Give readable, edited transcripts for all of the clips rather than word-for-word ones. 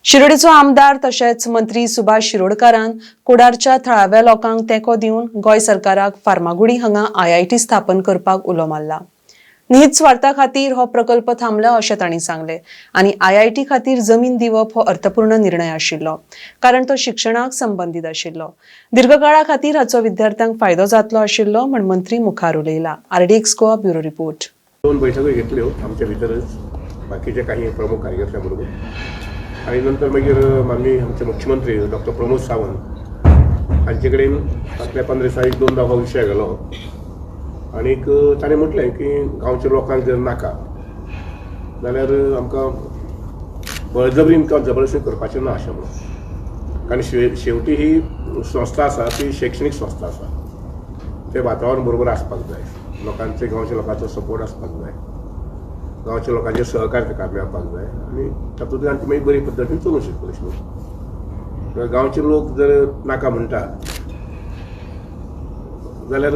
शिरोडेचो आमदार तशेंच मंत्री सुभाष शिरोडकारान कुडारच्या थळाव्या लोकांक तेंको दिवन गोंय सरकाराक फार्मागुडी हांगा आयआयटी स्थापन करपाक उलो मारला। निहित स्वार्था खातीर हो प्रकल्प थांबला अशें तांणी सांगले आनी आयआयटी खातीर जमीन दिवप हो अर्थपूर्ण निर्णय आशिल्लो, कारण तो शिक्षणाक संबंधित आशिल्लो। दीर्घकाळा खातीर हाचो विद्यार्थ्यांक फायदो जातलो आशिल्लो म्हण मंत्री मुखार उलयला। RDX Goa bureau report. दोन बैठकी घेतल्यो आमच्या भितरच बाकीचे काही प्रमुख कार्यकर्त्यां बरोबर आणि नंतर मागीर माननीय आमचे मुख्यमंत्री डॉक्टर प्रमोद सावंत हांचे कडेन फाटल्या 15 दिसांक दोनदा हो विशय गेलो आणि ताणें म्हटलें की गांवच्या लोकांक जर नाका जाल्यार आमकां बळजबरीन किंवा जबरदस्ती करपाचें ना अशें म्हणून, कारण शेवटी ही संस्था आसा ती शैक्षणीक संस्था आसा, ते वातावरण बरोबर आसपाक जाय, लोकांचे गांवच्या लोकांचो सपोर्ट आसपाक जाय, गांवच्या लोकांचे सहकार्य ताका मेळपाक जाय आणि तातूंतल्यान ती मागीर बरे पद्दतीन चलूंक शकतली अशें। गांवचे लोक जर नाका म्हणटात जाल्यार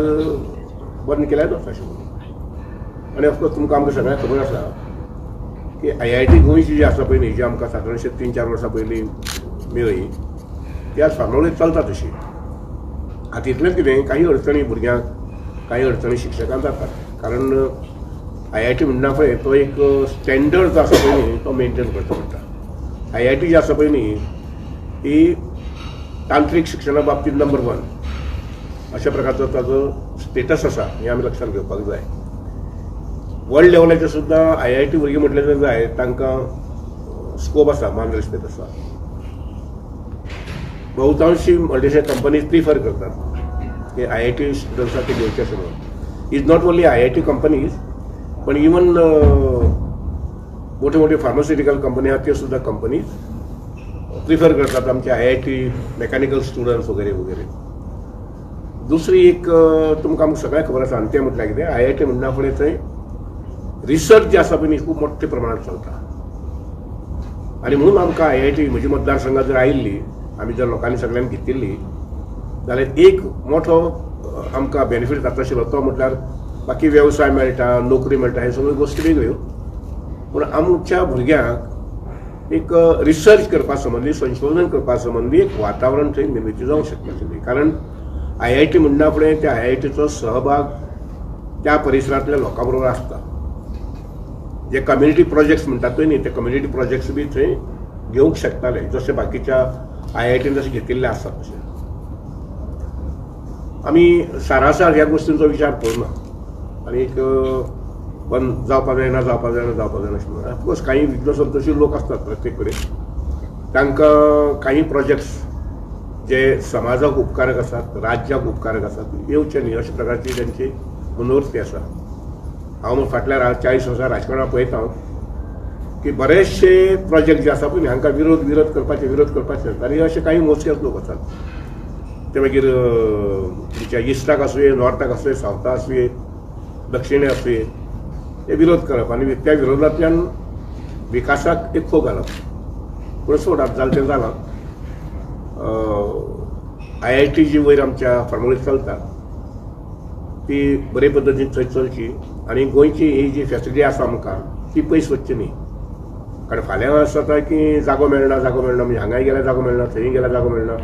बंद केल्यार जाता अशें म्हणून। आनी ऑफकोर्स तुमकां आमकां सगळ्यांक खबर आसा की IIT गोंयची जी आसा पळय न्ही, जी आमकां सादारणशे 3-4 वर्सां पयलीं मेळ्ळी, ती आज फार्मागुडयेंत चलता तशी। आतां इतलेंच कितें, काही अडचणी भुरग्यांक, काही अडचणी शिक्षकांक जातात, कारण IIT म्हणना पळय तो एक स्टँडर्ड जो आसा पळय न्ही तो मेंटेन करचो पडटा। IIT जी आसा पळय न्ही ती तांत्रीक शिक्षणा बाबतींत नंबर 1 अशा प्रकारचो ताजो स्टेटस आसा, हें आमी लक्षांत घेवपाक जाय। वर्ल्ड लेवलाचेर सुद्दां IIT भुरगीं म्हटलें जर जाय तांकां स्कोप आसा, मान रिस्पेक्ट आसा। बहुतांशी मल्टीनॅशनल कंपनीज प्रिफर करतात की IIT स्टुडंट्सांक ते घेवचे अशें म्हणून। Is not only IIT companies पण इवन मोठे मोठे फार्मास्युटिकल कंपनी आहात ते सुद्धा कंपनीज प्रिफर करतात आमचे IIT मेकॅनिकल स्टुडंट्स वगैरे वगैरे। दुसरी एक तुमकां सगळ्यांक खबर आसा आनी तें म्हटल्यार कितें, IIT म्हणना फुडें थंय रिसर्च जी आसा पळय न्ही खूब मोठ्या प्रमाणांत चलता आनी म्हणून आमकां IIT म्हज्या मतदारसंघात जर आयिल्ली, आमी जर लोकांनी सगळ्यांनी घेतिल्ली जाल्यार एक मोठो आमकां बेनिफीट जाता आशिल्लो तो म्हटल्यार बाकी वेवसाय मेळटा, नोकरी मेळटा, हे सगळ्यो गोश्टी वेगळ्यो, पूण आमच्या भुरग्यांक एक रिसर्च करपा संबंदी, संशोधन करपा संबंदी एक वातावरण थंय निर्मिती जावंक शकता। कारण IIT म्हणना फुडें त्या IITचो सहभाग त्या परिसरांतल्या लोकां बरोबर आसता। जे कम्युनिटी प्रोजेक्ट्स म्हणटात पळय न्ही, ते कम्युनिटी प्रोजेक्ट्स बी थंय घेवंक शकताले, जशे बाकीच्या IITन जशे घेतिल्ले आसात तशे। आमी सारासार ह्या गोश्टींचो विचार करना आनी एक पण जावपाक जायना अशें म्हणून। ऑफकोर्स काही विघ्नसंतोशी लोक असतात प्रत्येक कडेन, तांकां काही प्रोजेक्ट्स जे समाजाक उपकारक आसात, राज्याक उपकारक आसात, येवचे न्ही अशा प्रकारची तांची मनोवृत्ती आसा। हांव फाटल्या 40 वर्सां राजकारणांत पळयता की बरेचशे प्रोजेक्ट जे आसा पळय न्ही हांकां विरोध करपाचे आनी अशे काही मोजकेच लोक आसात, ते मागीर तुमच्या इस्टाक आसूं, नॉर्थाक आसूं, सावथाक आसूं, दक्षिणे आसूं, हे विरोध करप आनी त्या विरोधांतल्यान विकासाक एक खो घालप। पूण सोडात जालें तें जालां। IIT जी वयर आमच्या फार्मागुडयेंत चलता ती बरे पद्दतीन थंय चलची आनी गोंयची ही जी फॅसिलिटी आसा आमकां ती पयस वचची न्ही, कारण फाल्यां असं जाता की जागो मेळना म्हणजे हांगाय गेल्यार जागो मेळना, थंय गेल्यार जागो मेळना,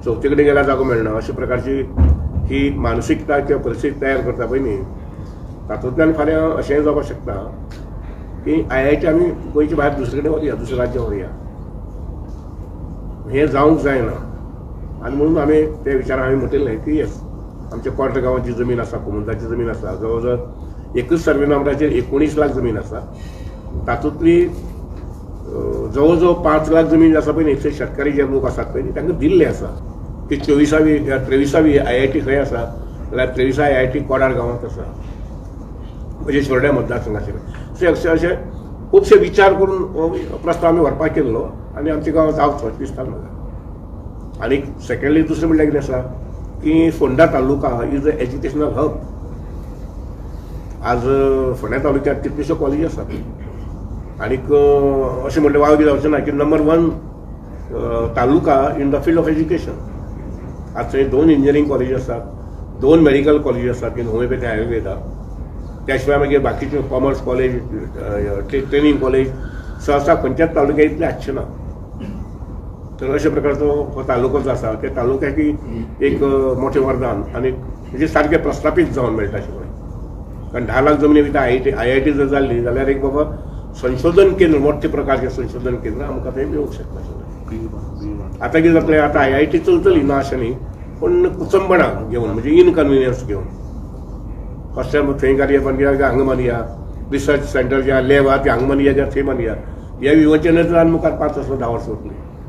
चवथे कडेन गेल्यार जागो मेळना, अशा प्रकारची ही मानसिकता किंवा परिस्थिती तयार करता पळय न्ही, तातूंतल्यान फाल्यां अशेंय जावपाक शकता की IIT आमी गोंयच्या भायर दुसरे कडेन व्हरया, दुसऱ्या राज्यांत व्हरया, हें जावंक जायना। आनी म्हणून आमी ते विचारान हांवें म्हटलें की येस, आमच्या क्वॉर्टर गांवांची जमीन आसा, कोमुंदाची जमीन आसा, जवळ जवळ एकच सर्वे नंबराचेर 19 लाख जमीन आसा, तातूंतली जवळ जवळ 5 लाख जमीन आसा पळय न्ही ते शेतकारी जे लोक आसात पळय न्ही तांकां दिल्ले आसा की 24वी 23वी IIT खंय आसा जाल्यार 23वी IIT कोडार गांवांत आसा, म्हणजे शिरोड्या मतदारसंघाचेर। अशे खुबशे विचार करून हो प्रस्ताव आमी व्हरपाक केल्लो आनी आमच्या गांवांत जावचो अशें दिसता म्हाका। आनी सेकंडली दुसरें म्हणल्यार कितें आसा की Ponda taluka is a educational hub. आज फोंड्या तालुक्यांत कितल्योश्यो कॉलेजी आसात आनीक अशें म्हणलें वावगी जावचें ना की number 1 taluka in the field of education. आज थंय 2 इंजिनियरींग कॉलेजी आसात, 2 मेडिकल कॉलेजी आसात इन होमिओपॅथी आयुर्वेदा, त्या शिवाय मागीर बाकीचे कॉमर्स कॉलेज, ट्रेनिंग कॉलेज सहसा खंयच्याच तालुक्यांत इतले आसचे ना। तर अशा प्रकारचो हो तालुको जो आसा त्या तालुक्याक एक मोठें वरदान आनी म्हणजे सारकें प्रस्थापीत जावन मेळटा अशें म्हणून. कारण 10 लाख जमनी भितर IIT जर जाल्ली जाल्यार एक बाबा संशोधन केंद्र मोठे प्रकारचें संशोधन केंद्र आमकां थंय मेळूंक शकता. आतां कितें जातलें आतां IIT चलतली ना अशें न्ही पूण कुचंबणा घेवन म्हणजे इनकन्विनियन्स घेवन फर्स्ट टायम थंय गाडया बांदया हांगा मानया रिसर्च सेंटर जे लॅब आहा ते हांगा मानया काय थंय मानया ह्या विवचनेंतल्यान मुखार 5 वर्सां 10 वर्सां वतलीं.